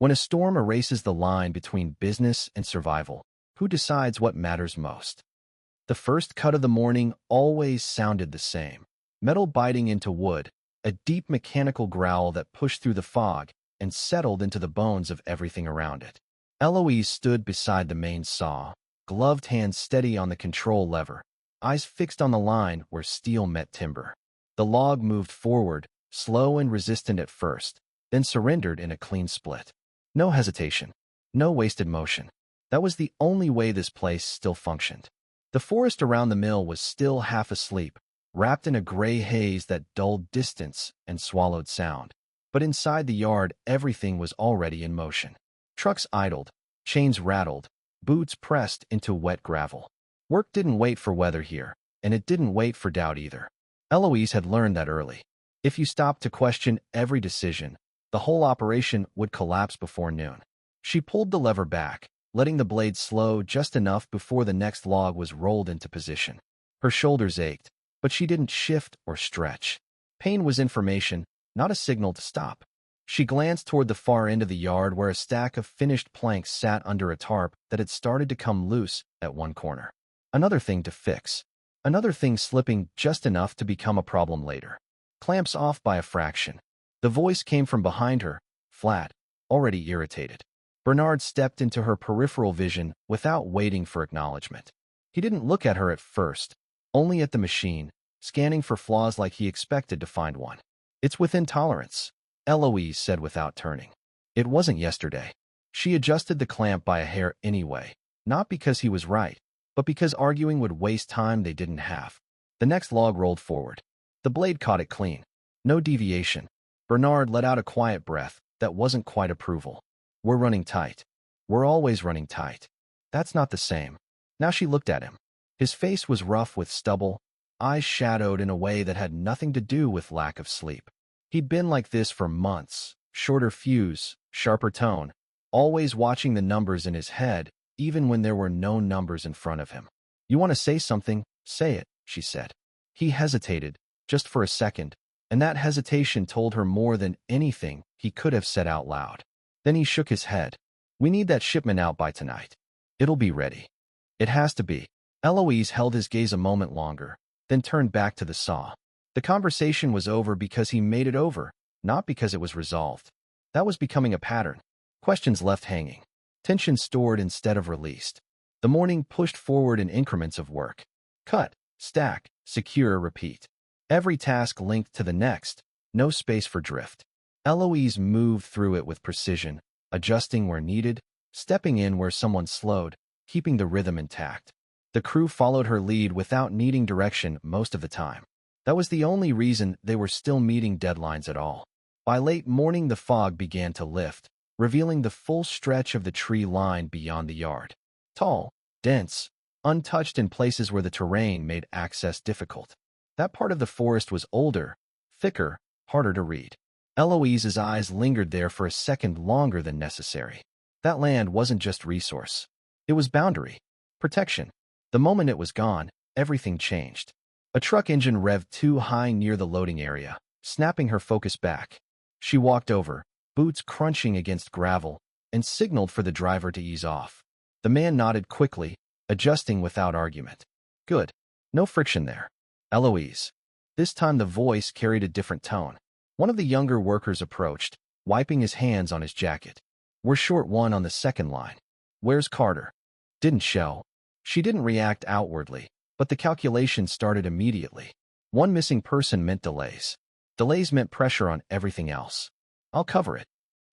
When a storm erases the line between business and survival, who decides what matters most? The first cut of the morning always sounded the same. Metal biting into wood, a deep mechanical growl that pushed through the fog and settled into the bones of everything around it. Eloise stood beside the main saw, gloved hands steady on the control lever, eyes fixed on the line where steel met timber. The log moved forward, slow and resistant at first, then surrendered in a clean split. No hesitation, no wasted motion. That was the only way this place still functioned. The forest around the mill was still half asleep, wrapped in a gray haze that dulled distance and swallowed sound. But inside the yard, everything was already in motion. Trucks idled, chains rattled, boots pressed into wet gravel. Work didn't wait for weather here, and it didn't wait for doubt either. Eloise had learned that early. If you stopped to question every decision, the whole operation would collapse before noon. She pulled the lever back, letting the blade slow just enough before the next log was rolled into position. Her shoulders ached, but she didn't shift or stretch. Pain was information, not a signal to stop. She glanced toward the far end of the yard where a stack of finished planks sat under a tarp that had started to come loose at one corner. Another thing to fix. Another thing slipping just enough to become a problem later. Clamps off by a fraction. The voice came from behind her, flat, already irritated. Bernard stepped into her peripheral vision without waiting for acknowledgement. He didn't look at her at first, only at the machine, scanning for flaws like he expected to find one. "It's within tolerance," Eloise said without turning. It wasn't yesterday. She adjusted the clamp by a hair anyway, not because he was right, but because arguing would waste time they didn't have. The next log rolled forward. The blade caught it clean. No deviation. Bernard let out a quiet breath that wasn't quite approval. "We're running tight. We're always running tight." That's not the same. Now she looked at him. His face was rough with stubble, eyes shadowed in a way that had nothing to do with lack of sleep. He'd been like this for months, shorter fuse, sharper tone, always watching the numbers in his head, even when there were no numbers in front of him. "You want to say something? Say it," she said. He hesitated, just for a second, and that hesitation told her more than anything he could have said out loud. Then he shook his head. "We need that shipment out by tonight. It'll be ready." "It has to be." Eloise held his gaze a moment longer, then turned back to the saw. The conversation was over because he made it over, not because it was resolved. That was becoming a pattern. Questions left hanging. Tension stored instead of released. The morning pushed forward in increments of work. Cut, stack, secure, repeat. Every task linked to the next, no space for drift. Eloise moved through it with precision, adjusting where needed, stepping in where someone slowed, keeping the rhythm intact. The crew followed her lead without needing direction most of the time. That was the only reason they were still meeting deadlines at all. By late morning, the fog began to lift, revealing the full stretch of the tree line beyond the yard. Tall, dense, untouched in places where the terrain made access difficult. That part of the forest was older, thicker, harder to read. Eloise's eyes lingered there for a second longer than necessary. That land wasn't just resource. It was boundary, protection. The moment it was gone, everything changed. A truck engine revved too high near the loading area, snapping her focus back. She walked over, boots crunching against gravel, and signaled for the driver to ease off. The man nodded quickly, adjusting without argument. "Good. No friction there." "Eloise." This time the voice carried a different tone. One of the younger workers approached, wiping his hands on his jacket. "We're short one on the second line. Where's Carter?" "Didn't show." She didn't react outwardly, but the calculation started immediately. One missing person meant delays. Delays meant pressure on everything else. "I'll cover it."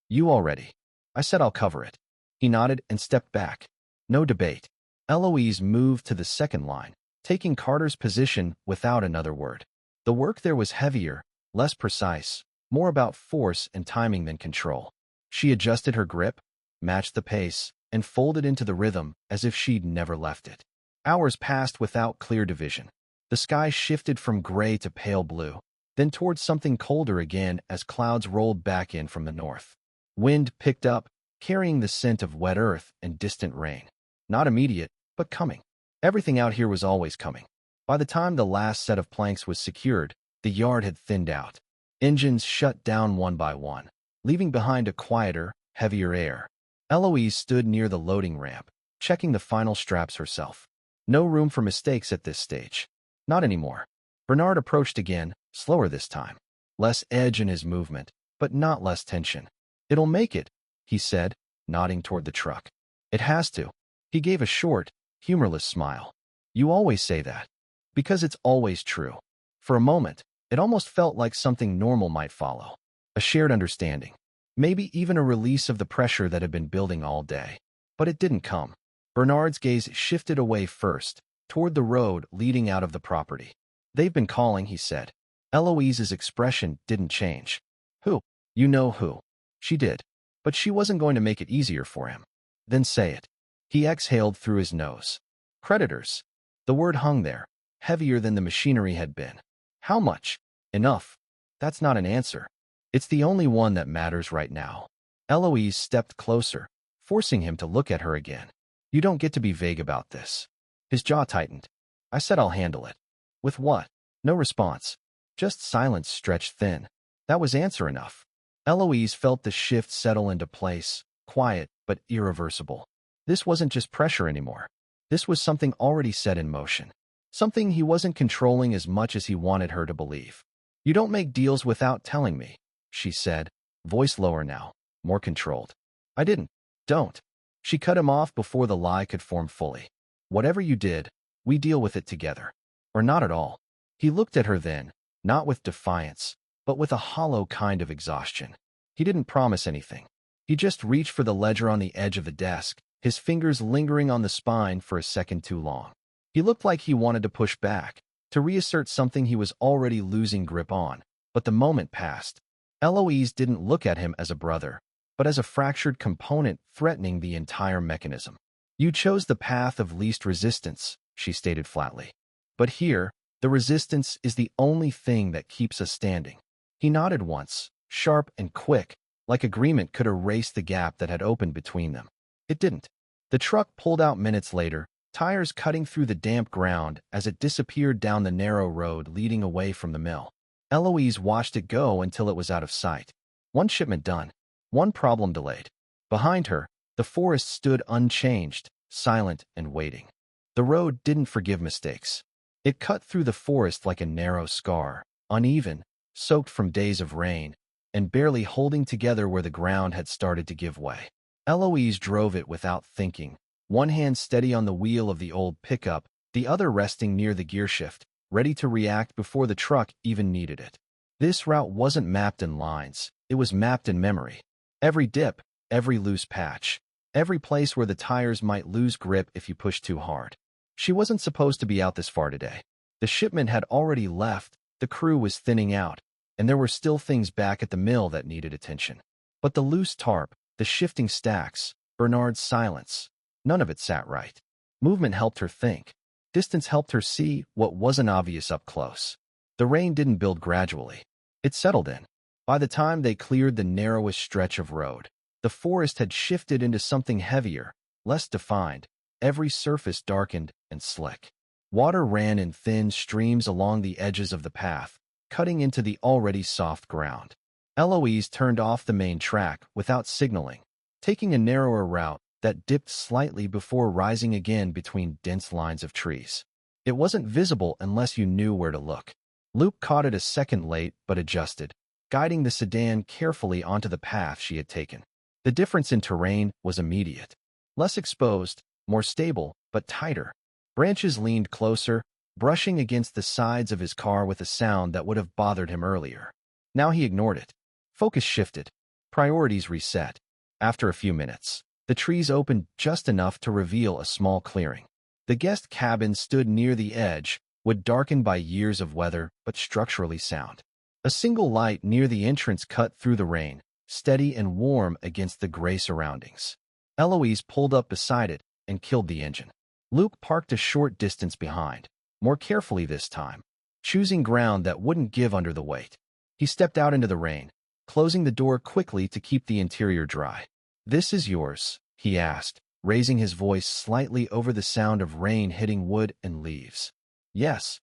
"You already." "I said I'll cover it." He nodded and stepped back. No debate. Eloise moved to the second line, taking Carter's position without another word. The work there was heavier, less precise, more about force and timing than control. She adjusted her grip, matched the pace, and folded into the rhythm as if she'd never left it. Hours passed without clear division. The sky shifted from gray to pale blue, then towards something colder again as clouds rolled back in from the north. Wind picked up, carrying the scent of wet earth and distant rain. Not immediate, but coming. Everything out here was always coming. By the time the last set of planks was secured, the yard had thinned out. Engines shut down one by one, leaving behind a quieter, heavier air. Eloise stood near the loading ramp, checking the final straps herself. No room for mistakes at this stage. Not anymore. Bernard approached again, slower this time. Less edge in his movement, but not less tension. "It'll make it," he said, nodding toward the truck. "It has to." He gave a short, humorless smile. "You always say that." "Because it's always true." For a moment, it almost felt like something normal might follow. A shared understanding. Maybe even a release of the pressure that had been building all day. But it didn't come. Bernard's gaze shifted away first, toward the road leading out of the property. "They've been calling," he said. Eloise's expression didn't change. "Who?" "You know who." She did. But she wasn't going to make it easier for him. "Then say it." He exhaled through his nose. "Creditors." The word hung there, heavier than the machinery had been. "How much?" "Enough." "That's not an answer." "It's the only one that matters right now." Eloise stepped closer, forcing him to look at her again. "You don't get to be vague about this." His jaw tightened. "I said I'll handle it." "With what?" No response. Just silence stretched thin. That was answer enough. Eloise felt the shift settle into place, quiet but irreversible. This wasn't just pressure anymore. This was something already set in motion. Something he wasn't controlling as much as he wanted her to believe. "You don't make deals without telling me," she said, voice lower now, more controlled. "I didn't." "Don't." She cut him off before the lie could form fully. "Whatever you did, we deal with it together. Or not at all." He looked at her then, not with defiance, but with a hollow kind of exhaustion. He didn't promise anything. He just reached for the ledger on the edge of the desk, his fingers lingering on the spine for a second too long. He looked like he wanted to push back, to reassert something he was already losing grip on, but the moment passed. Eloise didn't look at him as a brother, but as a fractured component threatening the entire mechanism. "You chose the path of least resistance," she stated flatly. "But here, the resistance is the only thing that keeps us standing." He nodded once, sharp and quick, like agreement could erase the gap that had opened between them. It didn't. The truck pulled out minutes later, tires cutting through the damp ground as it disappeared down the narrow road leading away from the mill. Eloise watched it go until it was out of sight. One shipment done. One problem delayed. Behind her, the forest stood unchanged, silent and waiting. The road didn't forgive mistakes. It cut through the forest like a narrow scar, uneven, soaked from days of rain, and barely holding together where the ground had started to give way. Eloise drove it without thinking, one hand steady on the wheel of the old pickup, the other resting near the gearshift, ready to react before the truck even needed it. This route wasn't mapped in lines, it was mapped in memory. Every dip, every loose patch, every place where the tires might lose grip if you pushed too hard. She wasn't supposed to be out this far today. The shipment had already left, the crew was thinning out, and there were still things back at the mill that needed attention. But the loose tarp, the shifting stacks, Bernard's silence, none of it sat right. Movement helped her think. Distance helped her see what wasn't obvious up close. The rain didn't build gradually. It settled in. By the time they cleared the narrowest stretch of road, the forest had shifted into something heavier, less defined, every surface darkened and slick. Water ran in thin streams along the edges of the path, cutting into the already soft ground. Eloise turned off the main track without signaling, taking a narrower route that dipped slightly before rising again between dense lines of trees. It wasn't visible unless you knew where to look. Luke caught it a second late but adjusted, guiding the sedan carefully onto the path she had taken. The difference in terrain was immediate. Less exposed, more stable, but tighter. Branches leaned closer, brushing against the sides of his car with a sound that would have bothered him earlier. Now he ignored it. Focus shifted. Priorities reset. After a few minutes, the trees opened just enough to reveal a small clearing. The guest cabin stood near the edge, wood darkened by years of weather, but structurally sound. A single light near the entrance cut through the rain, steady and warm against the gray surroundings. Eloise pulled up beside it and killed the engine. Luke parked a short distance behind, more carefully this time, choosing ground that wouldn't give under the weight. He stepped out into the rain, closing the door quickly to keep the interior dry. "This is yours," he asked, raising his voice slightly over the sound of rain hitting wood and leaves. "Yes."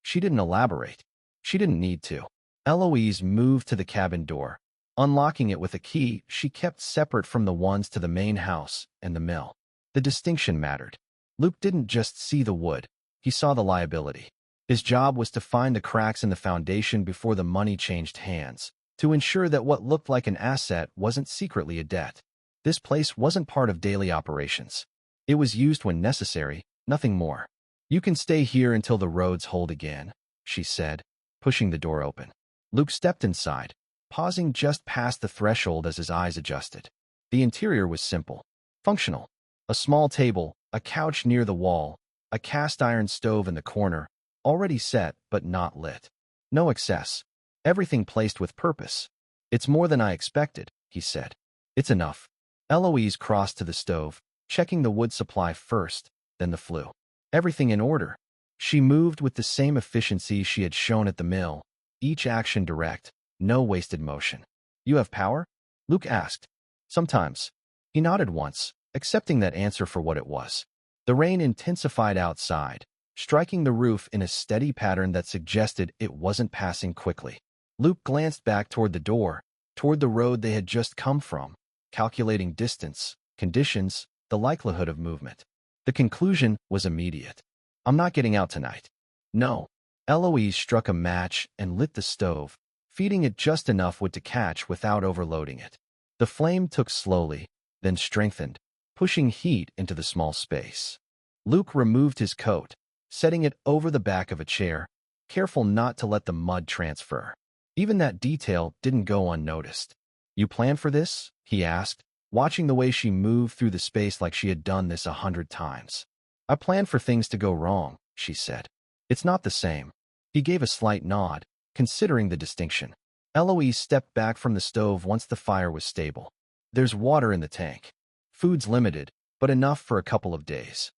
She didn't elaborate. She didn't need to. Eloise moved to the cabin door, unlocking it with a key she kept separate from the ones to the main house and the mill. The distinction mattered. Luke didn't just see the wood, he saw the liability. His job was to find the cracks in the foundation before the money changed hands, to ensure that what looked like an asset wasn't secretly a debt. This place wasn't part of daily operations. It was used when necessary, nothing more. "You can stay here until the roads hold again," she said, pushing the door open. Luke stepped inside, pausing just past the threshold as his eyes adjusted. The interior was simple, functional. A small table, a couch near the wall, a cast-iron stove in the corner, already set but not lit. No excess. Everything placed with purpose. "It's more than I expected," he said. "It's enough." Eloise crossed to the stove, checking the wood supply first, then the flue. Everything in order. She moved with the same efficiency she had shown at the mill, each action direct, no wasted motion. "You have power?" Luke asked. "Sometimes." He nodded once, accepting that answer for what it was. The rain intensified outside, striking the roof in a steady pattern that suggested it wasn't passing quickly. Luke glanced back toward the door, toward the road they had just come from, calculating distance, conditions, the likelihood of movement. The conclusion was immediate. "I'm not getting out tonight." "No." Eloise struck a match and lit the stove, feeding it just enough wood to catch without overloading it. The flame took slowly, then strengthened, pushing heat into the small space. Luke removed his coat, setting it over the back of a chair, careful not to let the mud transfer. Even that detail didn't go unnoticed. "You planned for this?" he asked, watching the way she moved through the space like she had done this 100 times. "I planned for things to go wrong," she said. "It's not the same." He gave a slight nod, considering the distinction. Eloise stepped back from the stove once the fire was stable. "There's water in the tank. Food's limited, but enough for a couple of days."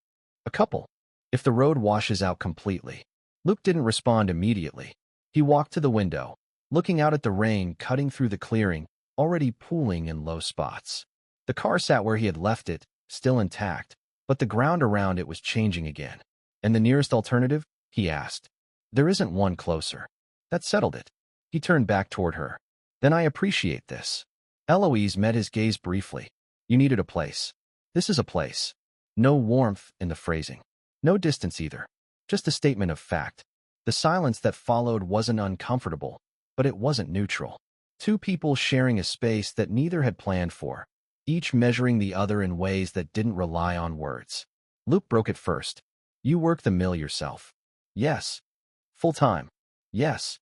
"A couple? If the road washes out completely?" Luke didn't respond immediately. He walked to the window, looking out at the rain cutting through the clearing, already pooling in low spots. The car sat where he had left it, still intact, but the ground around it was changing again. "And the nearest alternative?" he asked. "There isn't one closer." That settled it. He turned back toward her. "Then I appreciate this." Eloise met his gaze briefly. "You needed a place. This is a place." No warmth in the phrasing. No distance either. Just a statement of fact. The silence that followed wasn't uncomfortable, but it wasn't neutral. Two people sharing a space that neither had planned for, each measuring the other in ways that didn't rely on words. Luke broke it first. "You work the mill yourself?" "Yes." "Full-time?" "Yes."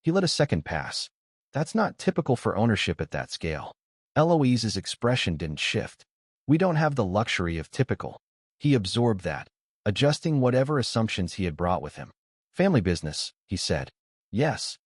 He let a second pass. That's not typical for ownership at that scale. Eloise's expression didn't shift. "We don't have the luxury of typical." He absorbed that, adjusting whatever assumptions he had brought with him. "Family business," he said. "Yes."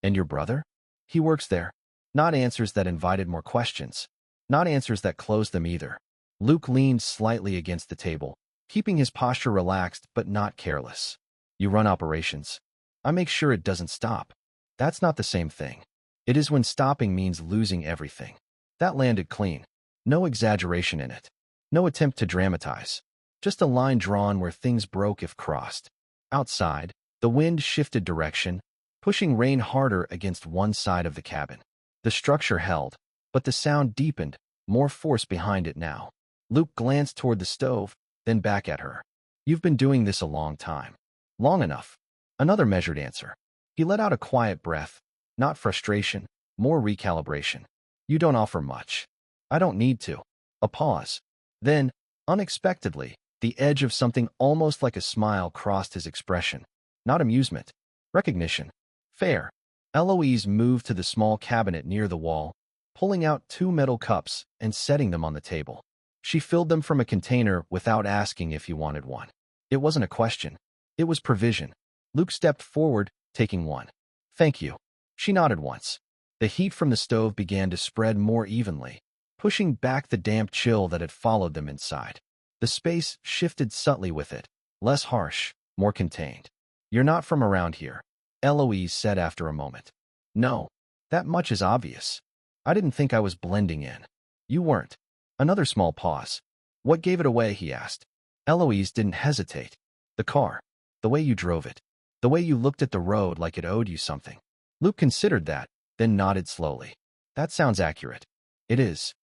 "And your brother?" "He works there." Not answers that invited more questions. Not answers that closed them either. Luke leaned slightly against the table, keeping his posture relaxed but not careless. "You run operations." "I make sure it doesn't stop." "That's not the same thing." "It is when stopping means losing everything." That landed clean. No exaggeration in it. No attempt to dramatize. Just a line drawn where things broke if crossed. Outside, the wind shifted direction, pushing rain harder against one side of the cabin. The structure held, but the sound deepened, more force behind it now. Luke glanced toward the stove, then back at her. "You've been doing this a long time." "Long enough." Another measured answer. He let out a quiet breath, not frustration, more recalibration. "You don't offer much." "I don't need to." A pause. Then, unexpectedly, the edge of something almost like a smile crossed his expression. Not amusement. Recognition. "Fair." Eloise moved to the small cabinet near the wall, pulling out 2 metal cups and setting them on the table. She filled them from a container without asking if he wanted one. It wasn't a question. It was provision. Luke stepped forward, taking one. "Thank you." She nodded once. The heat from the stove began to spread more evenly, pushing back the damp chill that had followed them inside. The space shifted subtly with it, less harsh, more contained. "You're not from around here," Eloise said after a moment. "No. That much is obvious." "I didn't think I was blending in." "You weren't." Another small pause. "What gave it away?" he asked. Eloise didn't hesitate. "The car. The way you drove it. The way you looked at the road like it owed you something." Luke considered that, then nodded slowly. That sounds accurate. It is.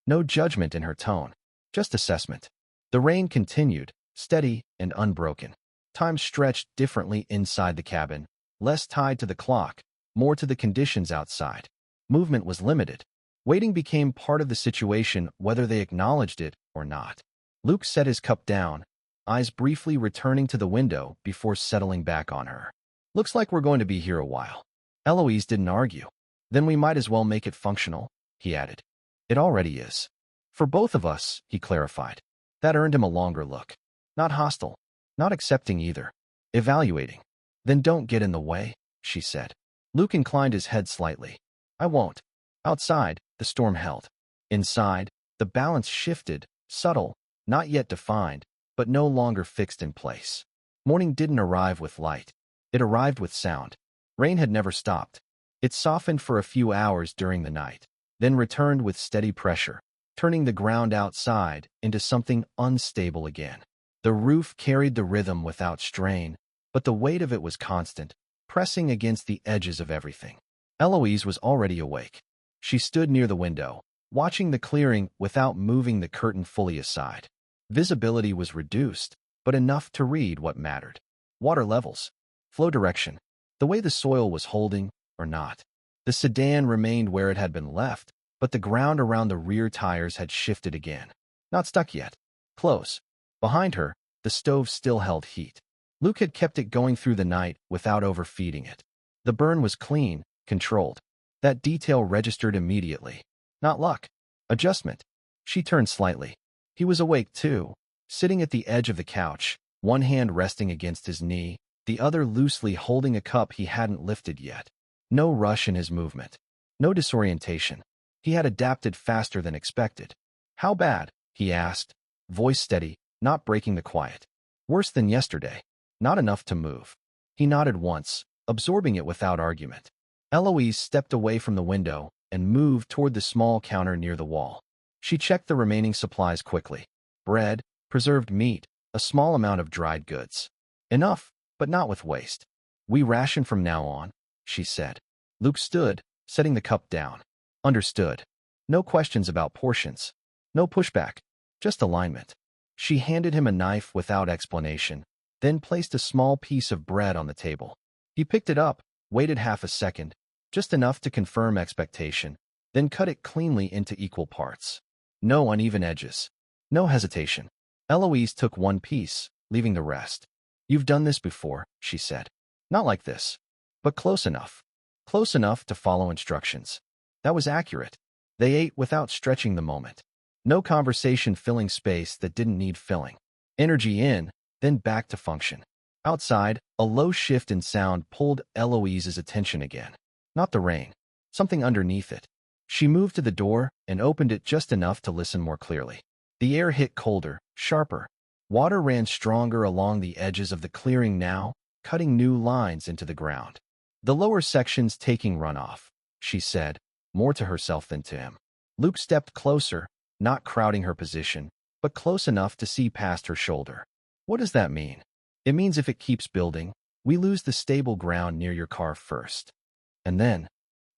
No judgment in her tone, just assessment. The rain continued, steady and unbroken. Time stretched differently inside the cabin, less tied to the clock, more to the conditions outside. Movement was limited. Waiting became part of the situation whether they acknowledged it or not. Luke set his cup down, eyes briefly returning to the window before settling back on her. Looks like we're going to be here a while. Eloise didn't argue. Then we might as well make it functional, he added. It already is. For both of us, he clarified. That earned him a longer look. Not hostile, not accepting either. Evaluating. Then don't get in the way, she said. Luke inclined his head slightly. I won't. Outside, the storm held. Inside, the balance shifted, subtle, not yet defined, but no longer fixed in place. Morning didn't arrive with light. It arrived with sound. Rain had never stopped. It softened for a few hours during the night, then returned with steady pressure, turning the ground outside into something unstable again. The roof carried the rhythm without strain, but the weight of it was constant, pressing against the edges of everything. Eloise was already awake. She stood near the window, watching the clearing without moving the curtain fully aside. Visibility was reduced, but enough to read what mattered. Water levels, flow direction, the way the soil was holding or not. The sedan remained where it had been left, but the ground around the rear tires had shifted again. Not stuck yet. Close. Behind her, the stove still held heat. Luke had kept it going through the night without overfeeding it. The burn was clean, controlled. That detail registered immediately. Not luck. Adjustment. She turned slightly. He was awake too, sitting at the edge of the couch, one hand resting against his knee, the other loosely holding a cup he hadn't lifted yet. No rush in his movement. No disorientation. He had adapted faster than expected. How bad? He asked, voice steady, not breaking the quiet. Worse than yesterday. Not enough to move. He nodded once, absorbing it without argument. Eloise stepped away from the window and moved toward the small counter near the wall. She checked the remaining supplies quickly. Bread, preserved meat, a small amount of dried goods. Enough, but not with waste. We ration from now on, she said. Luke stood, setting the cup down. Understood. No questions about portions. No pushback. Just alignment. She handed him a knife without explanation, then placed a small piece of bread on the table. He picked it up, waited half a second, just enough to confirm expectation, then cut it cleanly into equal parts. No uneven edges. No hesitation. Eloise took one piece, leaving the rest. You've done this before, she said. Not like this. But close enough. Close enough to follow instructions. That was accurate. They ate without stretching the moment. No conversation filling space that didn't need filling. Energy in, then back to function. Outside, a low shift in sound pulled Eloise's attention again. Not the rain. Something underneath it. She moved to the door and opened it just enough to listen more clearly. The air hit colder, sharper. Water ran stronger along the edges of the clearing now, cutting new lines into the ground. The lower sections taking runoff, she said, more to herself than to him. Luke stepped closer, not crowding her position, but close enough to see past her shoulder. What does that mean? It means if it keeps building, we lose the stable ground near your car first. And then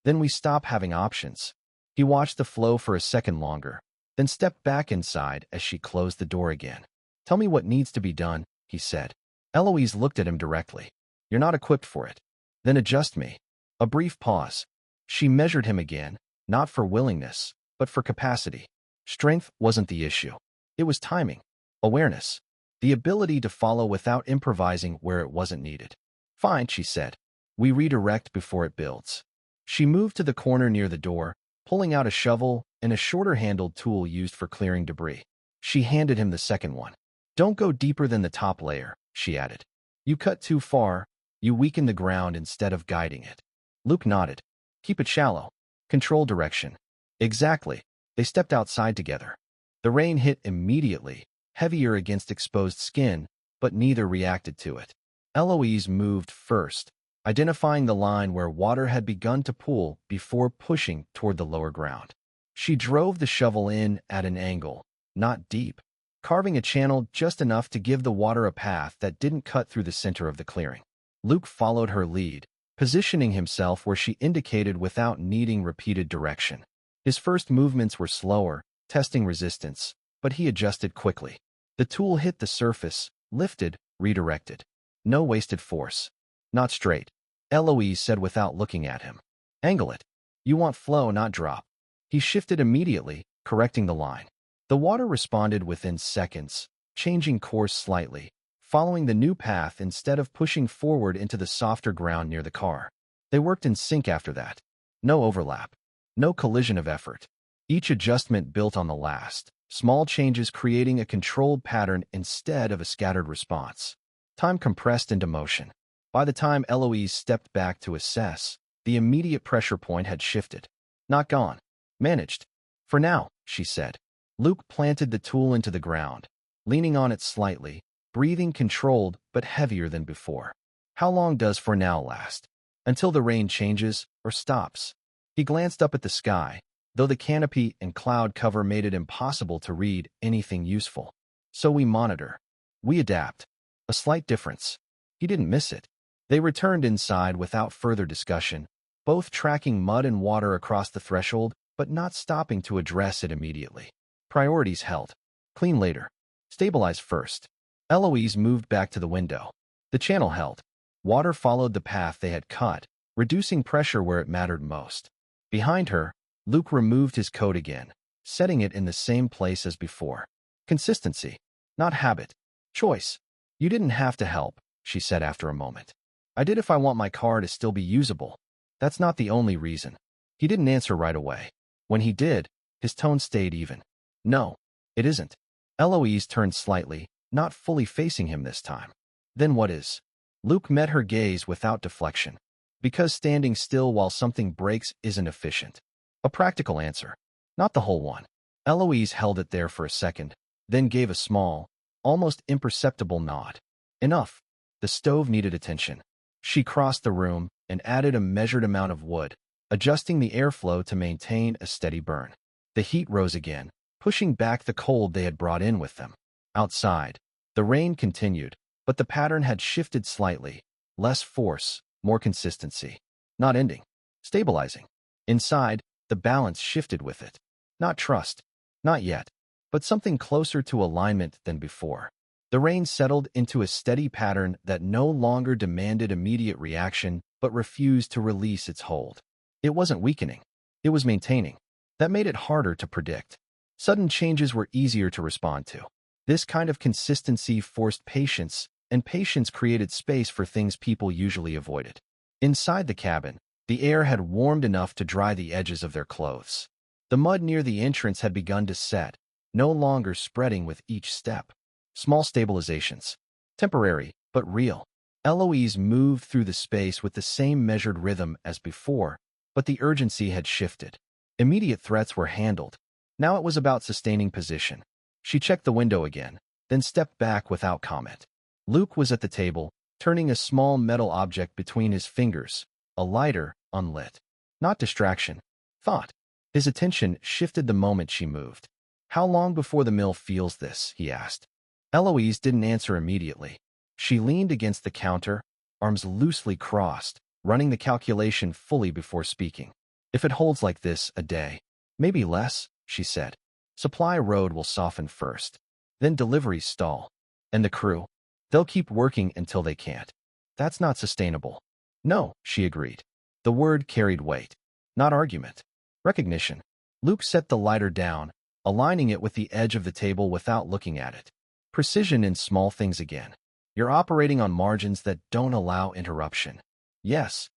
we stop having options. He watched the flow for a second longer, then stepped back inside as she closed the door again. Tell me what needs to be done, he said. Eloise looked at him directly. You're not equipped for it. Then adjust me. A brief pause. She measured him again, not for willingness, but for capacity. Strength wasn't the issue. It was timing, awareness, the ability to follow without improvising where it wasn't needed. Fine, she said. We redirect before it builds. She moved to the corner near the door, pulling out a shovel and a shorter-handled tool used for clearing debris. She handed him the second one. Don't go deeper than the top layer, she added. You cut too far, you weaken the ground instead of guiding it. Luke nodded. Keep it shallow. Control direction. Exactly. They stepped outside together. The rain hit immediately, heavier against exposed skin, but neither reacted to it. Eloise moved first, identifying the line where water had begun to pool before pushing toward the lower ground. She drove the shovel in at an angle, not deep, carving a channel just enough to give the water a path that didn't cut through the center of the clearing. Luke followed her lead, positioning himself where she indicated without needing repeated direction. His first movements were slower, testing resistance, but he adjusted quickly. The tool hit the surface, lifted, redirected. No wasted force. Not straight, Eloise said without looking at him. Angle it. You want flow, not drop. He shifted immediately, correcting the line. The water responded within seconds, changing course slightly, following the new path instead of pushing forward into the softer ground near the car. They worked in sync after that. No overlap. No collision of effort. Each adjustment built on the last, small changes creating a controlled pattern instead of a scattered response. Time compressed into motion. By the time Eloise stepped back to assess, the immediate pressure point had shifted. Not gone. Managed. For now, she said. Luke planted the tool into the ground, leaning on it slightly, breathing controlled but heavier than before. How long does for now last? Until the rain changes or stops. He glanced up at the sky, though the canopy and cloud cover made it impossible to read anything useful. So we monitor. We adapt. A slight difference. He didn't miss it. They returned inside without further discussion, both tracking mud and water across the threshold, but not stopping to address it immediately. Priorities held. Clean later. Stabilize first. Eloise moved back to the window. The channel held. Water followed the path they had cut, reducing pressure where it mattered most. Behind her, Luke removed his coat again, setting it in the same place as before. Consistency, not habit. Choice. You didn't have to help, she said after a moment. I did if I want my car to still be usable. That's not the only reason. He didn't answer right away. When he did, his tone stayed even. No, it isn't. Eloise turned slightly, not fully facing him this time. Then what is? Luke met her gaze without deflection. Because standing still while something breaks isn't efficient. A practical answer. Not the whole one. Eloise held it there for a second, then gave a small, almost imperceptible nod. Enough. The stove needed attention. She crossed the room and added a measured amount of wood, adjusting the airflow to maintain a steady burn. The heat rose again, pushing back the cold they had brought in with them. Outside, the rain continued, but the pattern had shifted slightly. Less force, more consistency. Not ending. Stabilizing. Inside, the balance shifted with it. Not trust. Not yet. But something closer to alignment than before. The rain settled into a steady pattern that no longer demanded immediate reaction but refused to release its hold. It wasn't weakening. It was maintaining. That made it harder to predict. Sudden changes were easier to respond to. This kind of consistency forced patience, and patience created space for things people usually avoided. Inside the cabin, the air had warmed enough to dry the edges of their clothes. The mud near the entrance had begun to set, no longer spreading with each step. Small stabilizations. Temporary, but real. Eloise moved through the space with the same measured rhythm as before, but the urgency had shifted. Immediate threats were handled. Now it was about sustaining position. She checked the window again, then stepped back without comment. Luke was at the table, turning a small metal object between his fingers, a lighter, unlit. Not distraction. Thought. His attention shifted the moment she moved. How long before the mill feels this? He asked. Eloise didn't answer immediately. She leaned against the counter, arms loosely crossed, running the calculation fully before speaking. If it holds like this a day, maybe less, she said. Supply road will soften first. Then deliveries stall. And the crew? They'll keep working until they can't. That's not sustainable. No, she agreed. The word carried weight. Not argument. Recognition. Luke set the lighter down, aligning it with the edge of the table without looking at it. Precision in small things again. You're operating on margins that don't allow interruption. Yes.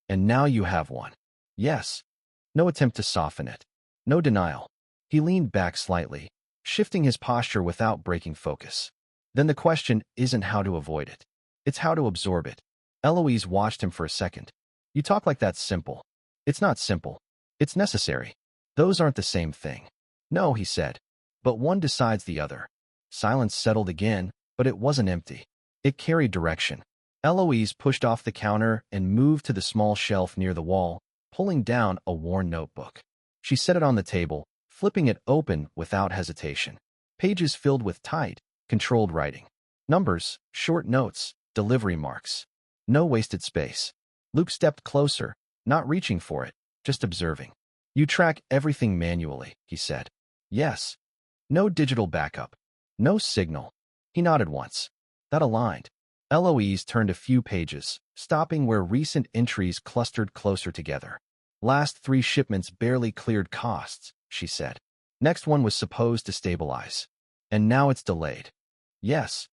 And now you have one. Yes. No attempt to soften it. No denial. He leaned back slightly, shifting his posture without breaking focus. Then the question isn't how to avoid it. It's how to absorb it. Eloise watched him for a second. You talk like that's simple. It's not simple. It's necessary. Those aren't the same thing. No, he said. But one decides the other. Silence settled again, but it wasn't empty. It carried direction. Eloise pushed off the counter and moved to the small shelf near the wall, pulling down a worn notebook. She set it on the table, flipping it open without hesitation. Pages filled with tight, controlled writing. Numbers, short notes, delivery marks. No wasted space. Luke stepped closer, not reaching for it, just observing. You track everything manually, he said. Yes. No digital backup. No signal. He nodded once. That aligned. Eloise turned a few pages, stopping where recent entries clustered closer together. Last 3 shipments barely cleared costs, she said. Next one was supposed to stabilize. And now it's delayed. Yes.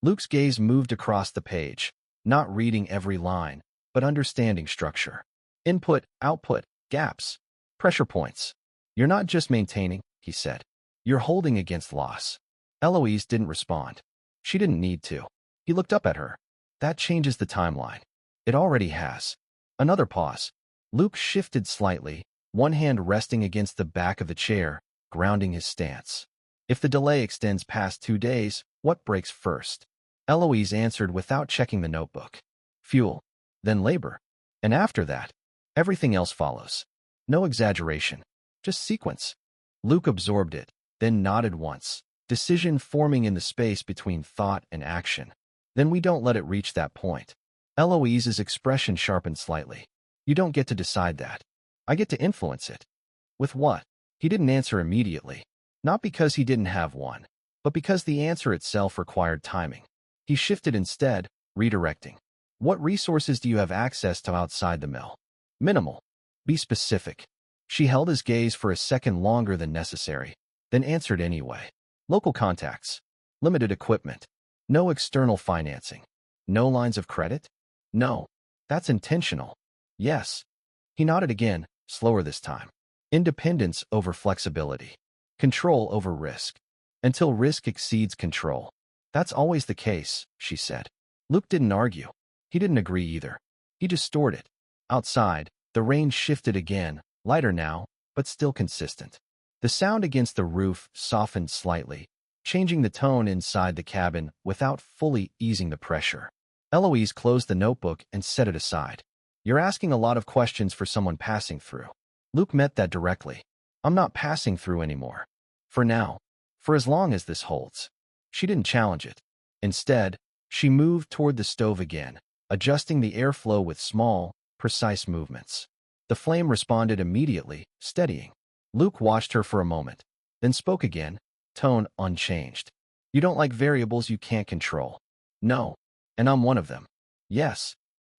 Luke's gaze moved across the page, not reading every line, but understanding structure. Input, output, gaps, pressure points. You're not just maintaining, he said. You're holding against loss. Eloise didn't respond. She didn't need to. He looked up at her. That changes the timeline. It already has. Another pause. Luke shifted slightly, one hand resting against the back of the chair, grounding his stance. If the delay extends past 2 days, what breaks first? Eloise answered without checking the notebook. Fuel, then labor. And after that, everything else follows. No exaggeration, just sequence. Luke absorbed it, then nodded once, decision forming in the space between thought and action. Then we don't let it reach that point. Eloise's expression sharpened slightly. You don't get to decide that. I get to influence it. With what? He didn't answer immediately. Not because he didn't have one, but because the answer itself required timing. He shifted instead, redirecting. What resources do you have access to outside the mill? Minimal. Be specific. She held his gaze for a second longer than necessary, then answered anyway. Local contacts. Limited equipment. No external financing. No lines of credit? No. That's intentional. Yes. He nodded again, slower this time. Independence over flexibility. Control over risk. Until risk exceeds control. That's always the case, she said. Luke didn't argue. He didn't agree either. He just stored it. Outside, the rain shifted again, lighter now, but still consistent. The sound against the roof softened slightly, changing the tone inside the cabin without fully easing the pressure. Eloise closed the notebook and set it aside. You're asking a lot of questions for someone passing through. Luke met that directly. I'm not passing through anymore. For now. For as long as this holds. She didn't challenge it. Instead, she moved toward the stove again, adjusting the airflow with small, precise movements. The flame responded immediately, steadying. Luke watched her for a moment, then spoke again, tone unchanged. You don't like variables you can't control. No. And I'm one of them. Yes.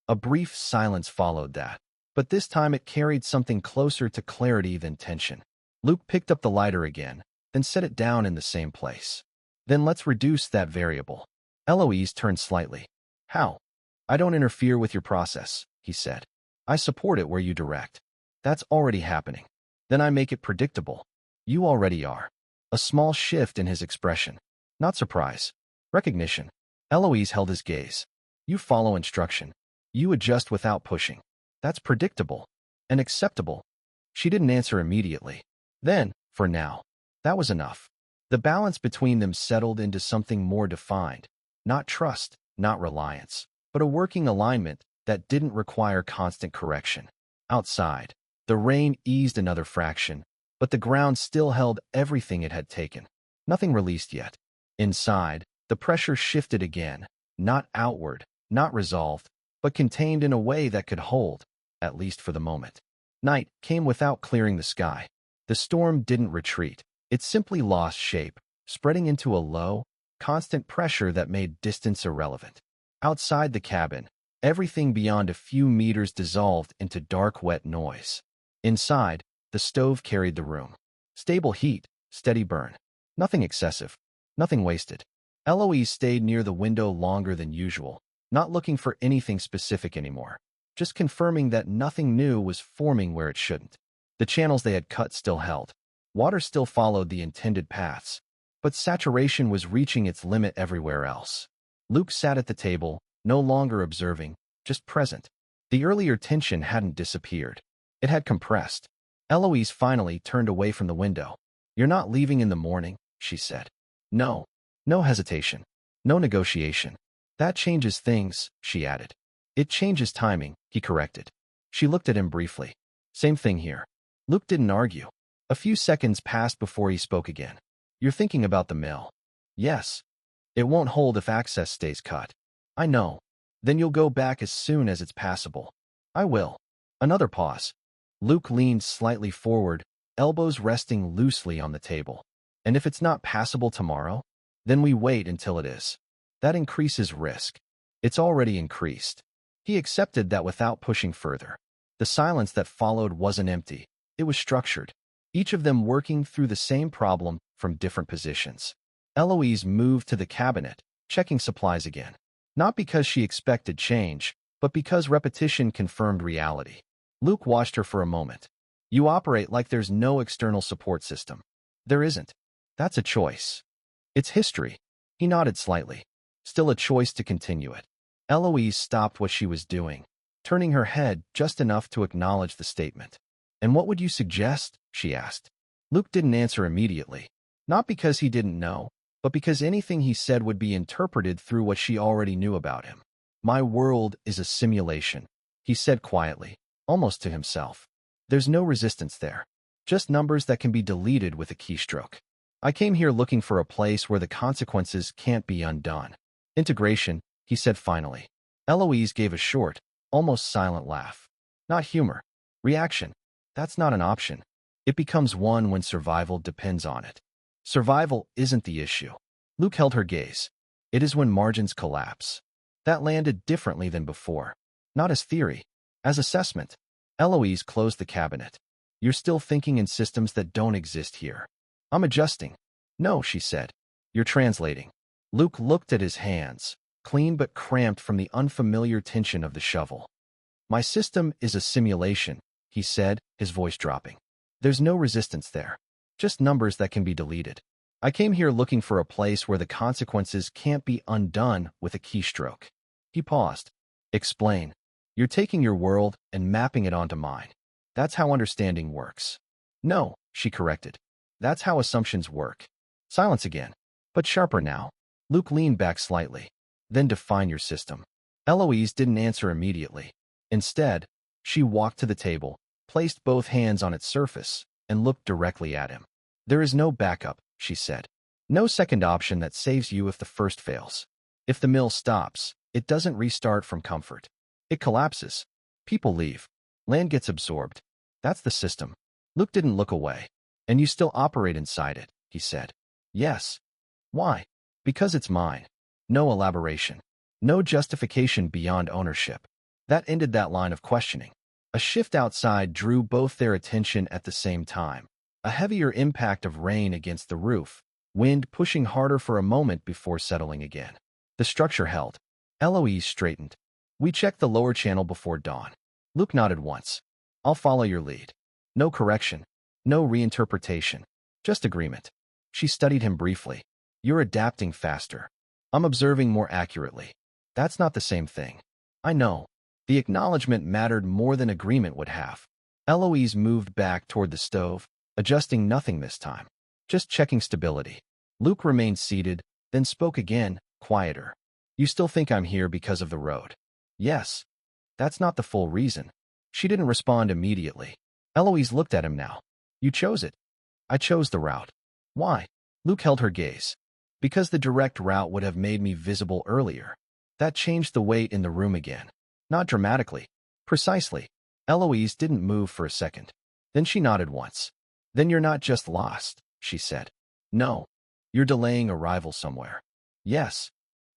A brief silence followed that, but this time it carried something closer to clarity than tension. Luke picked up the lighter again, then set it down in the same place. Then let's reduce that variable. Eloise turned slightly. How? I don't interfere with your process, he said. I support it where you direct. That's already happening. Then I make it predictable. You already are. A small shift in his expression. Not surprise. Recognition. Eloise held his gaze. You follow instruction. You adjust without pushing. That's predictable. And acceptable. She didn't answer immediately. Then, for now, that was enough. The balance between them settled into something more defined. Not trust, not reliance, but a working alignment that didn't require constant correction. Outside, the rain eased another fraction, but the ground still held everything it had taken. Nothing released yet. Inside, the pressure shifted again, not outward, not resolved, but contained in a way that could hold, at least for the moment. Night came without clearing the sky. The storm didn't retreat. It simply lost shape, spreading into a low, constant pressure that made distance irrelevant. Outside the cabin, everything beyond a few meters dissolved into dark, wet noise. Inside, the stove carried the room. Stable heat, steady burn. Nothing excessive, nothing wasted. Eloise stayed near the window longer than usual, not looking for anything specific anymore, just confirming that nothing new was forming where it shouldn't. The channels they had cut still held. Water still followed the intended paths, but saturation was reaching its limit everywhere else. Luke sat at the table, no longer observing, just present. The earlier tension hadn't disappeared. It had compressed. Eloise finally turned away from the window. You're not leaving in the morning, she said. No. No hesitation. No negotiation. That changes things, she added. It changes timing, he corrected. She looked at him briefly. Same thing here. Luke didn't argue. A few seconds passed before he spoke again. You're thinking about the mill. Yes. It won't hold if access stays cut. I know. Then you'll go back as soon as it's passable. I will. Another pause. Luke leaned slightly forward, elbows resting loosely on the table. And if it's not passable tomorrow, then we wait until it is. That increases risk. It's already increased. He accepted that without pushing further. The silence that followed wasn't empty. It was structured, each of them working through the same problem from different positions. Eloise moved to the cabinet, checking supplies again. Not because she expected change, but because repetition confirmed reality. Luke watched her for a moment. You operate like there's no external support system. There isn't. That's a choice. It's history. He nodded slightly. Still a choice to continue it. Eloise stopped what she was doing, turning her head just enough to acknowledge the statement. And what would you suggest? She asked. Luke didn't answer immediately. Not because he didn't know, but because anything he said would be interpreted through what she already knew about him. My world is a simulation, he said quietly, almost to himself. There's no resistance there. Just numbers that can be deleted with a keystroke. I came here looking for a place where the consequences can't be undone. Integration, he said finally. Eloise gave a short, almost silent laugh. Not humor. Reaction. That's not an option. It becomes one when survival depends on it. Survival isn't the issue. Luke held her gaze. It is when margins collapse. That landed differently than before. Not as theory. As assessment. Eloise closed the cabinet. You're still thinking in systems that don't exist here. I'm adjusting. No, she said. You're translating. Luke looked at his hands, clean but cramped from the unfamiliar tension of the shovel. My system is a simulation, he said, his voice dropping. There's no resistance there. Just numbers that can be deleted. I came here looking for a place where the consequences can't be undone with a keystroke. He paused. Explain. You're taking your world and mapping it onto mine. That's how understanding works. No, she corrected. That's how assumptions work. Silence again. But sharper now. Luke leaned back slightly. Then define your system. Eloise didn't answer immediately. Instead, she walked to the table, placed both hands on its surface, and looked directly at him. There is no backup, she said. No second option that saves you if the first fails. If the mill stops, it doesn't restart from comfort. It collapses. People leave. Land gets absorbed. That's the system. Luke didn't look away. And you still operate inside it, he said. Yes. Why? Because it's mine. No elaboration. No justification beyond ownership. That ended that line of questioning. A shift outside drew both their attention at the same time. A heavier impact of rain against the roof, wind pushing harder for a moment before settling again. The structure held. Eloise straightened. We checked the lower channel before dawn. Luke nodded once. I'll follow your lead. No correction. No reinterpretation. Just agreement. She studied him briefly. You're adapting faster. I'm observing more accurately. That's not the same thing. I know. The acknowledgement mattered more than agreement would have. Eloise moved back toward the stove, adjusting nothing this time. Just checking stability. Luke remained seated, then spoke again, quieter. You still think I'm here because of the road? Yes. That's not the full reason. She didn't respond immediately. Eloise looked at him now. You chose it. I chose the route. Why? Luke held her gaze. Because the direct route would have made me visible earlier. That changed the weight in the room again. Not dramatically. Precisely. Eloise didn't move for a second. Then she nodded once. Then you're not just lost, she said. No. You're delaying arrival somewhere. Yes.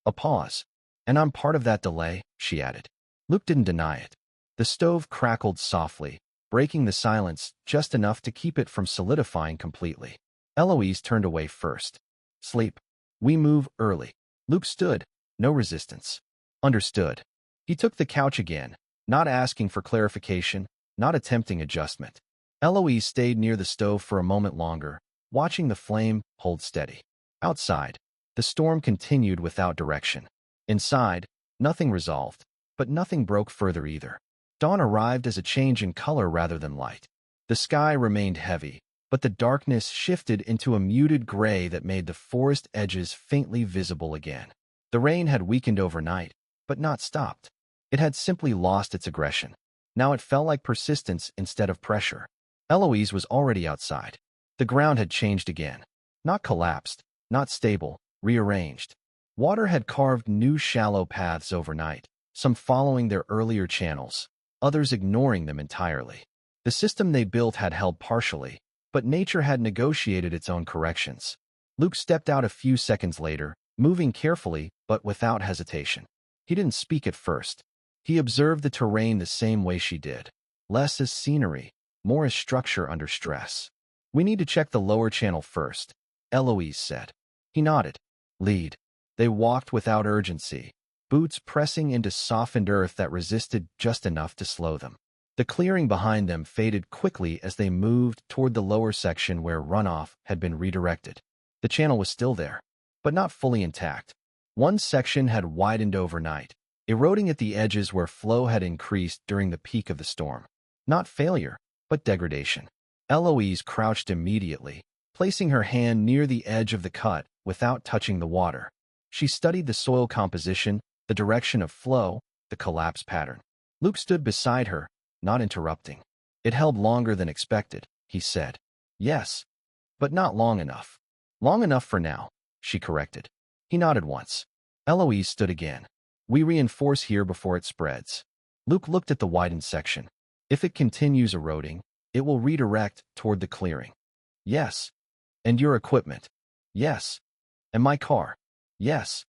A pause. And I'm part of that delay, she added. Luke didn't deny it. The stove crackled softly, breaking the silence just enough to keep it from solidifying completely. Eloise turned away first. Sleep. We move early. Luke stood. No resistance. Understood. He took the couch again, not asking for clarification, not attempting adjustment. Eloise stayed near the stove for a moment longer, watching the flame hold steady. Outside, the storm continued without direction. Inside, nothing resolved, but nothing broke further either. Dawn arrived as a change in color rather than light. The sky remained heavy, but the darkness shifted into a muted gray that made the forest edges faintly visible again. The rain had weakened overnight, but not stopped. It had simply lost its aggression. Now it felt like persistence instead of pressure. Eloise was already outside. The ground had changed again. Not collapsed, not stable, rearranged. Water had carved new shallow paths overnight, some following their earlier channels, others ignoring them entirely. The system they built had held partially, but nature had negotiated its own corrections. Luke stepped out a few seconds later, moving carefully but without hesitation. He didn't speak at first. He observed the terrain the same way she did. Less as scenery, more as structure under stress. "We need to check the lower channel first," Eloise said. He nodded. "Lead." They walked without urgency, boots pressing into softened earth that resisted just enough to slow them. The clearing behind them faded quickly as they moved toward the lower section where runoff had been redirected. The channel was still there, but not fully intact. One section had widened overnight, eroding at the edges where flow had increased during the peak of the storm. Not failure, but degradation. Eloise crouched immediately, placing her hand near the edge of the cut without touching the water. She studied the soil composition, the direction of flow, the collapse pattern. Luke stood beside her, not interrupting. "It held longer than expected," he said. "Yes, but not long enough." "Long enough for now," she corrected. He nodded once. Eloise stood again. "We reinforce here before it spreads." Luke looked at the widened section. "If it continues eroding, it will redirect toward the clearing." "Yes." "And your equipment?" "Yes." "And my car?" "Yes."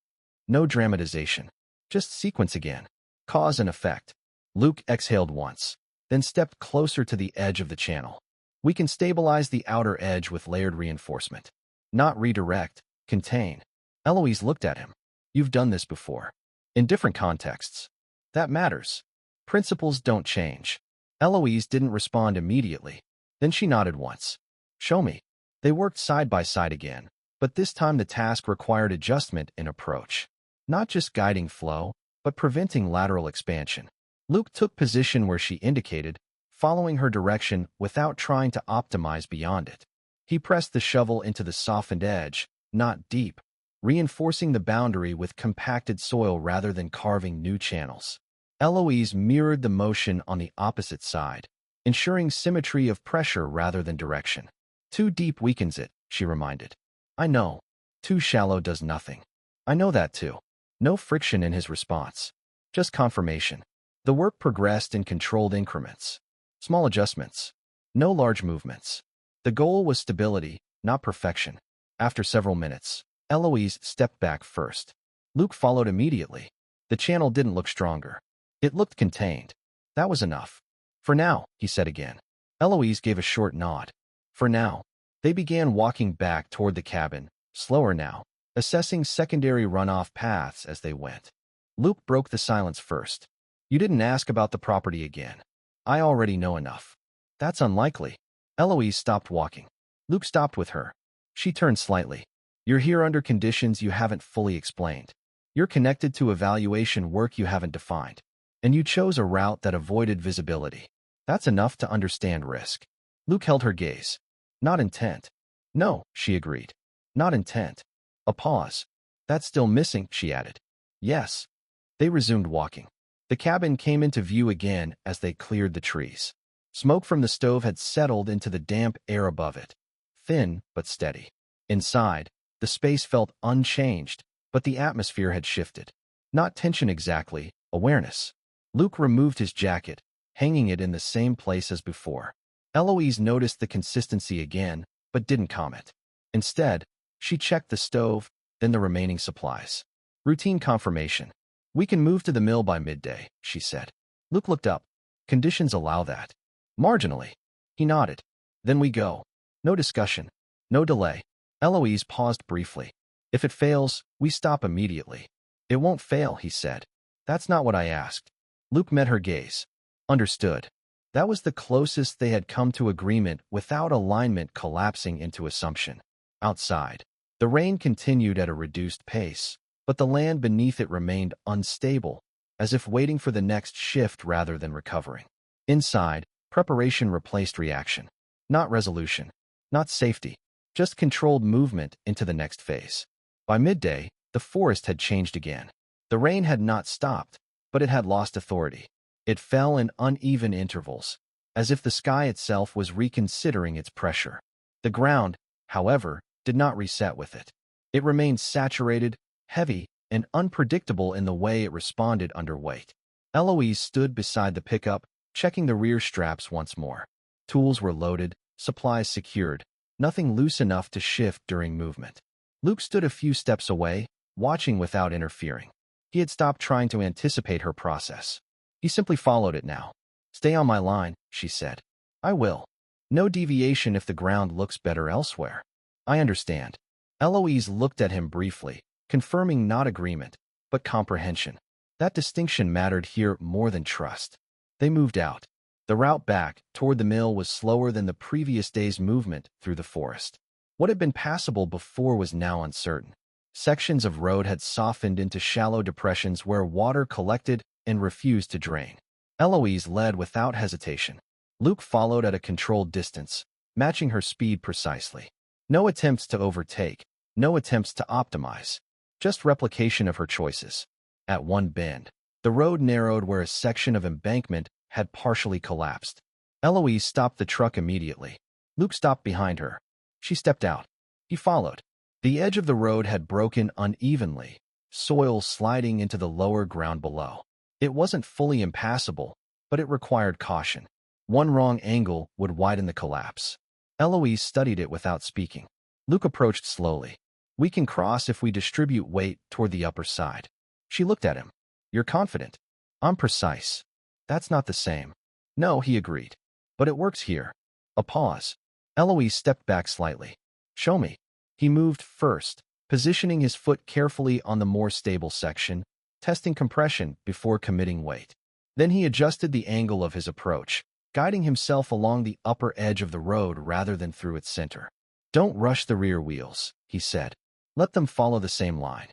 No dramatization. Just sequence again. Cause and effect. Luke exhaled once, then stepped closer to the edge of the channel. "We can stabilize the outer edge with layered reinforcement. Not redirect, contain." Eloise looked at him. "You've done this before. In different contexts. That matters. Principles don't change." Eloise didn't respond immediately. Then she nodded once. "Show me." They worked side by side again, but this time the task required adjustment in approach. Not just guiding flow, but preventing lateral expansion. Luke took position where she indicated, following her direction without trying to optimize beyond it. He pressed the shovel into the softened edge, not deep, reinforcing the boundary with compacted soil rather than carving new channels. Eloise mirrored the motion on the opposite side, ensuring symmetry of pressure rather than direction. "Too deep weakens it," she reminded. "I know. Too shallow does nothing." "I know that too." No friction in his response. Just confirmation. The work progressed in controlled increments. Small adjustments. No large movements. The goal was stability, not perfection. After several minutes, Eloise stepped back first. Luke followed immediately. The channel didn't look stronger. It looked contained. That was enough. "For now," he said again. Eloise gave a short nod. "For now." They began walking back toward the cabin, slower now, assessing secondary runoff paths as they went. Luke broke the silence first. "You didn't ask about the property again." "I already know enough." "That's unlikely." Eloise stopped walking. Luke stopped with her. She turned slightly. "You're here under conditions you haven't fully explained. You're connected to evaluation work you haven't defined. And you chose a route that avoided visibility. That's enough to understand risk." Luke held her gaze. "Not intent." "No," she agreed. "Not intent." A pause. "That's still missing," she added. "Yes." They resumed walking. The cabin came into view again as they cleared the trees. Smoke from the stove had settled into the damp air above it, thin but steady. Inside, the space felt unchanged, but the atmosphere had shifted. Not tension exactly, awareness. Luke removed his jacket, hanging it in the same place as before. Eloise noticed the consistency again, but didn't comment. Instead, she checked the stove, then the remaining supplies. Routine confirmation. "We can move to the mill by midday," she said. Luke looked up. "Conditions allow that." "Marginally." He nodded. "Then we go." No discussion. No delay. Eloise paused briefly. "If it fails, we stop immediately." "It won't fail," he said. "That's not what I asked." Luke met her gaze. Understood. That was the closest they had come to agreement without alignment collapsing into assumption. Outside, the rain continued at a reduced pace, but the land beneath it remained unstable, as if waiting for the next shift rather than recovering. Inside, preparation replaced reaction. Not resolution, not safety, just controlled movement into the next phase. By midday, the forest had changed again. The rain had not stopped, but it had lost authority. It fell in uneven intervals, as if the sky itself was reconsidering its pressure. The ground, however, did not reset with it. It remained saturated, heavy, and unpredictable in the way it responded under weight. Eloise stood beside the pickup, checking the rear straps once more. Tools were loaded, supplies secured, nothing loose enough to shift during movement. Luke stood a few steps away, watching without interfering. He had stopped trying to anticipate her process. He simply followed it now. "Stay on my line," she said. "I will. No deviation if the ground looks better elsewhere." "I understand." Eloise looked at him briefly, confirming not agreement, but comprehension. That distinction mattered here more than trust. They moved out. The route back toward the mill was slower than the previous day's movement through the forest. What had been passable before was now uncertain. Sections of road had softened into shallow depressions where water collected and refused to drain. Eloise led without hesitation. Luke followed at a controlled distance, matching her speed precisely. No attempts to overtake, no attempts to optimize, just replication of her choices. At one bend, the road narrowed where a section of embankment had partially collapsed. Eloise stopped the truck immediately. Luke stopped behind her. She stepped out. He followed. The edge of the road had broken unevenly, soil sliding into the lower ground below. It wasn't fully impassable, but it required caution. One wrong angle would widen the collapse. Eloise studied it without speaking. Luke approached slowly. "We can cross if we distribute weight toward the upper side." She looked at him. "You're confident." "I'm precise." "That's not the same." "No," he agreed. "But it works here." A pause. Eloise stepped back slightly. "Show me." He moved first, positioning his foot carefully on the more stable section, testing compression before committing weight. Then he adjusted the angle of his approach, guiding himself along the upper edge of the road rather than through its center. "Don't rush the rear wheels," he said. "Let them follow the same line."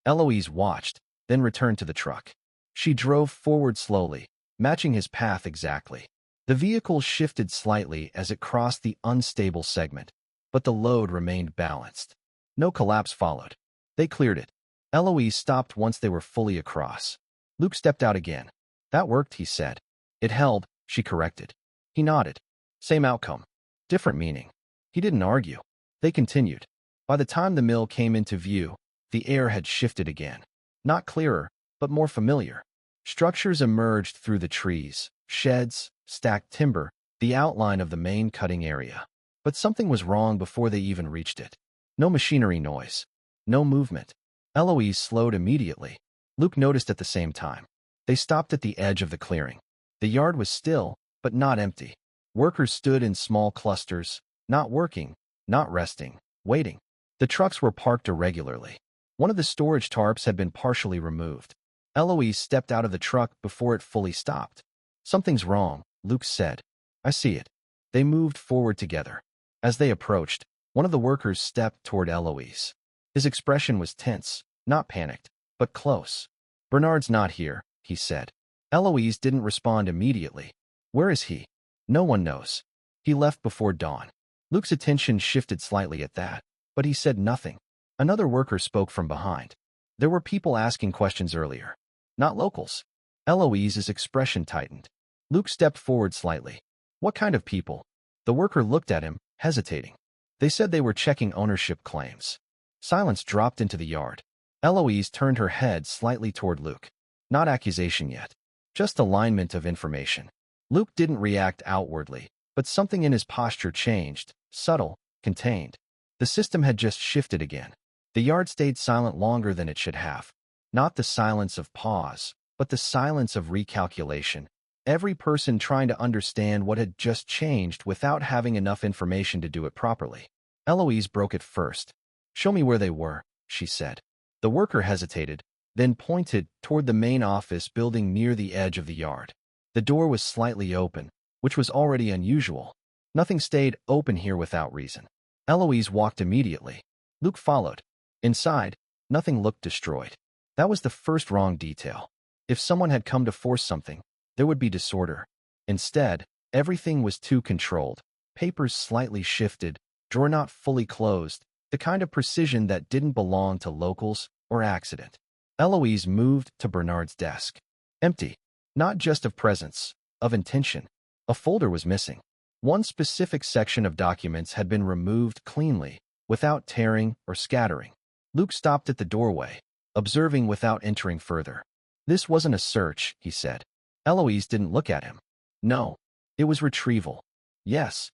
Eloise watched, then returned to the truck. She drove forward slowly, matching his path exactly. The vehicle shifted slightly as it crossed the unstable segment, but the load remained balanced. No collapse followed. They cleared it. Eloise stopped once they were fully across. Luke stepped out again. "That worked," he said. "It held," she corrected. He nodded. "Same outcome. Different meaning." He didn't argue. They continued. By the time the mill came into view, the air had shifted again. Not clearer, but more familiar. Structures emerged through the trees, sheds, stacked timber, the outline of the main cutting area. But something was wrong before they even reached it. No machinery noise. No movement. Eloise slowed immediately. Luke noticed at the same time. They stopped at the edge of the clearing. The yard was still, but not empty. Workers stood in small clusters, not working, not resting, waiting. The trucks were parked irregularly. One of the storage tarps had been partially removed. Eloise stepped out of the truck before it fully stopped. "Something's wrong," Luke said. "I see it." They moved forward together. As they approached, one of the workers stepped toward Eloise. His expression was tense, not panicked, but close. "Bernard's not here," he said. Eloise didn't respond immediately. "Where is he?" "No one knows. He left before dawn." Luke's attention shifted slightly at that, but he said nothing. Another worker spoke from behind. "There were people asking questions earlier. Not locals." Eloise's expression tightened. Luke stepped forward slightly. "What kind of people?" The worker looked at him, hesitating. "They said they were checking ownership claims." Silence dropped into the yard. Eloise turned her head slightly toward Luke. Not accusation yet. Just alignment of information. Luke didn't react outwardly, but something in his posture changed, subtle, contained. The system had just shifted again. The yard stayed silent longer than it should have. Not the silence of pause, but the silence of recalculation. Every person trying to understand what had just changed without having enough information to do it properly. Eloise broke it first. "Show me where they were," she said. The worker hesitated, then pointed toward the main office building near the edge of the yard. The door was slightly open, which was already unusual. Nothing stayed open here without reason. Eloise walked immediately. Luke followed. Inside, nothing looked destroyed. That was the first wrong detail. If someone had come to force something, there would be disorder. Instead, everything was too controlled. Papers slightly shifted, drawer not fully closed, the kind of precision that didn't belong to locals or accident. Eloise moved to Bernard's desk. Empty. Not just of presence, of intention. A folder was missing. One specific section of documents had been removed cleanly, without tearing or scattering. Luke stopped at the doorway, observing without entering further. "This wasn't a search," he said. Eloise didn't look at him. "No. It was retrieval." Yes.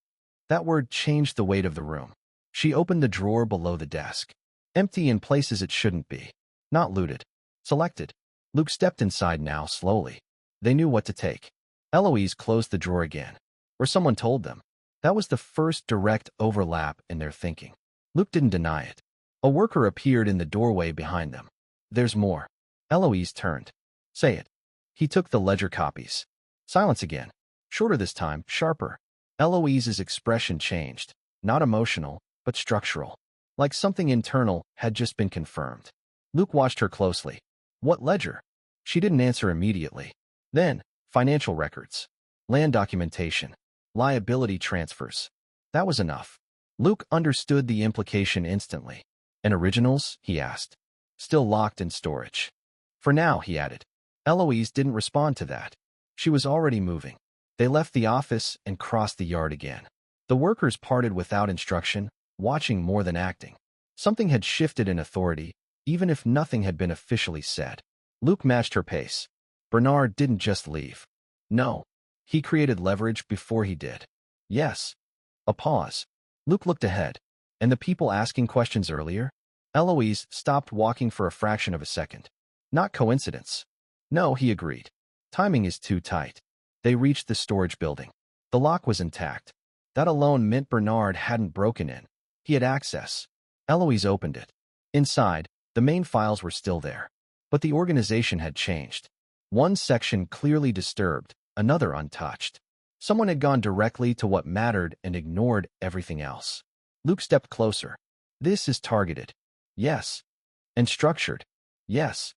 That word changed the weight of the room. She opened the drawer below the desk. Empty in places it shouldn't be. Not looted. Selected. Luke stepped inside now, slowly. They knew what to take. Eloise closed the drawer again. Or someone told them. That was the first direct overlap in their thinking. Luke didn't deny it. A worker appeared in the doorway behind them. There's more. Eloise turned. Say it. He took the ledger copies. Silence again. Shorter this time, sharper. Eloise's expression changed. Not emotional, but structural. Like something internal had just been confirmed. Luke watched her closely. What ledger? She didn't answer immediately. Then, financial records. Land documentation. Liability transfers. That was enough. Luke understood the implication instantly. And originals? He asked. Still locked in storage. For now, he added. Eloise didn't respond to that. She was already moving. They left the office and crossed the yard again. The workers parted without instruction, watching more than acting. Something had shifted in authority, even if nothing had been officially said. Luke matched her pace. Bernard didn't just leave. No. He created leverage before he did. Yes. A pause. Luke looked ahead. And the people asking questions earlier? Eloise stopped walking for a fraction of a second. Not coincidence. No, he agreed. Timing is too tight. They reached the storage building. The lock was intact. That alone meant Bernard hadn't broken in. He had access. Eloise opened it. Inside, the main files were still there. But the organization had changed. One section clearly disturbed, another untouched. Someone had gone directly to what mattered and ignored everything else. Luke stepped closer. This is targeted. Yes. And structured. Yes.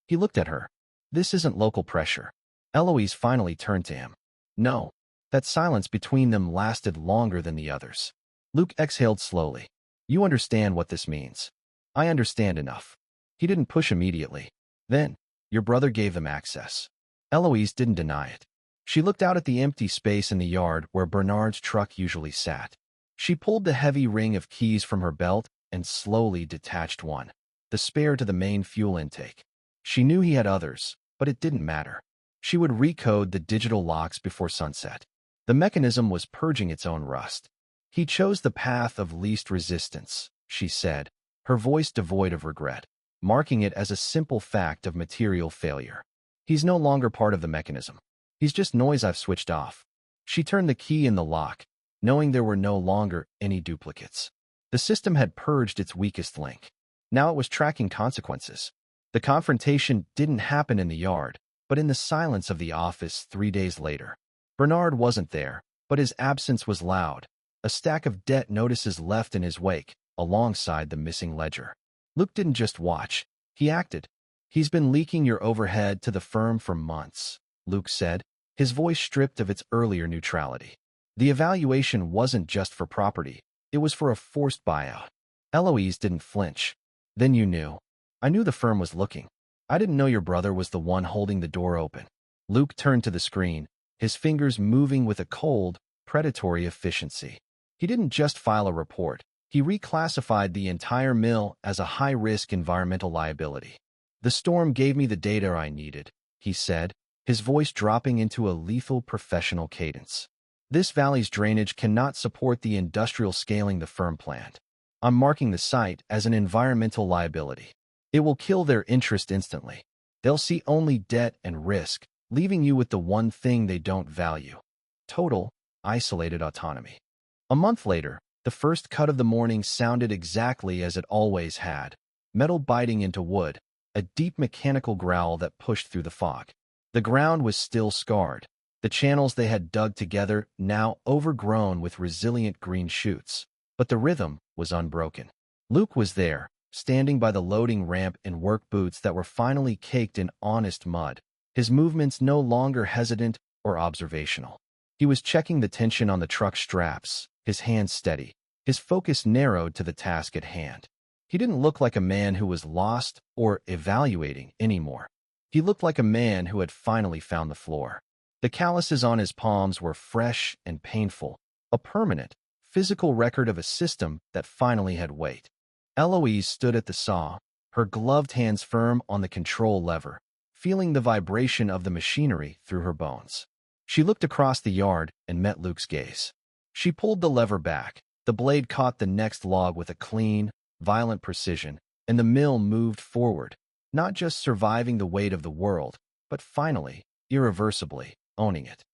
He looked at her. This isn't local pressure. Eloise finally turned to him. No. That silence between them lasted longer than the others. Luke exhaled slowly. You understand what this means. I understand enough. He didn't push immediately. Then, your brother gave them access. Eloise didn't deny it. She looked out at the empty space in the yard where Bernard's truck usually sat. She pulled the heavy ring of keys from her belt and slowly detached one, the spare to the main fuel intake. She knew he had others, but it didn't matter. She would recode the digital locks before sunset. The mechanism was purging its own rust. He chose the path of least resistance, she said, her voice devoid of regret, marking it as a simple fact of material failure. He's no longer part of the mechanism. He's just noise I've switched off. She turned the key in the lock, knowing there were no longer any duplicates. The system had purged its weakest link. Now it was tracking consequences. The confrontation didn't happen in the yard, but in the silence of the office 3 days later. Bernard wasn't there, but his absence was loud. A stack of debt notices left in his wake, alongside the missing ledger. Luke didn't just watch. He acted. He's been leaking your overhead to the firm for months, Luke said, his voice stripped of its earlier neutrality. The evaluation wasn't just for property. It was for a forced buyout. Eloise didn't flinch. Then you knew. I knew the firm was looking. I didn't know your brother was the one holding the door open. Luke turned to the screen, his fingers moving with a cold, predatory efficiency. He didn't just file a report. He reclassified the entire mill as a high-risk environmental liability. The storm gave me the data I needed, he said, his voice dropping into a lethal professional cadence. This valley's drainage cannot support the industrial scaling the firm planned. I'm marking the site as an environmental liability. It will kill their interest instantly. They'll see only debt and risk, leaving you with the one thing they don't value. Total, isolated autonomy. A month later, the first cut of the morning sounded exactly as it always had, metal biting into wood, a deep mechanical growl that pushed through the fog. The ground was still scarred, the channels they had dug together now overgrown with resilient green shoots, but the rhythm was unbroken. Luke was there, standing by the loading ramp in work boots that were finally caked in honest mud, his movements no longer hesitant or observational. He was checking the tension on the truck straps, his hands steady, his focus narrowed to the task at hand. He didn't look like a man who was lost or evaluating anymore. He looked like a man who had finally found the floor. The calluses on his palms were fresh and painful, a permanent, physical record of a system that finally had weight. Eloise stood at the saw, her gloved hands firm on the control lever, feeling the vibration of the machinery through her bones. She looked across the yard and met Luke's gaze. She pulled the lever back. The blade caught the next log with a clean, violent precision, and the mill moved forward, not just surviving the weight of the world, but finally, irreversibly, owning it.